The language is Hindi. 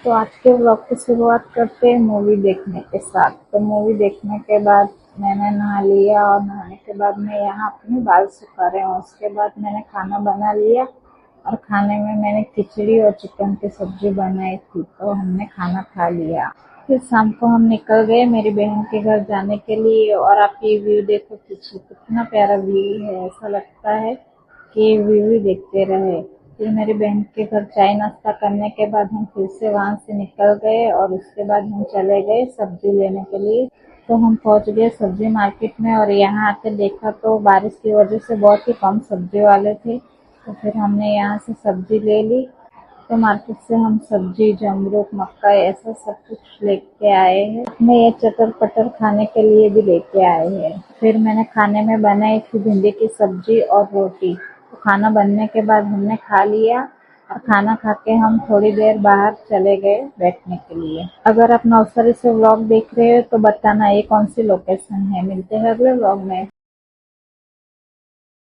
तो आज के व्लॉग की शुरुआत करते हैं मूवी देखने के साथ। तो मूवी देखने के बाद मैंने नहा लिया और नहाने के बाद मैं यहाँ अपने बाल सुखा रही हूँ। उसके बाद मैंने खाना बना लिया और खाने में मैंने खिचड़ी और चिकन की सब्जी बनाई थी, तो हमने खाना खा लिया। फिर शाम को हम निकल गए मेरी बहन के घर जाने के लिए। और आप ये व्यू देखो, पीछे कितना प्यारा व्यू है, ऐसा लगता है कि व्यू ही देखते रहे। फिर मेरी बहन के घर चाय नाश्ता करने के बाद हम फिर से वहां से निकल गए और उसके बाद हम चले गए सब्जी लेने के लिए। तो हम पहुंच गए सब्जी मार्केट में और यहाँ आके देखा तो बारिश की वजह से बहुत ही कम सब्जी वाले थे। तो फिर हमने यहाँ से सब्जी ले ली। तो मार्केट से हम सब्जी, जमरूख, मक्का ऐसा सब कुछ लेके आए हैं। अपने ये चटर पटर खाने के लिए भी लेके आए हैं। फिर मैंने खाने में बनाई थी भिंडी की सब्जी और रोटी। तो खाना बनने के बाद हमने खा लिया और खाना खा के हम थोड़ी देर बाहर चले गए बैठने के लिए। अगर आप नवसारी से व्लॉग देख रहे हो तो बताना ये कौन सी लोकेशन है। मिलते हैं अगले व्लॉग में।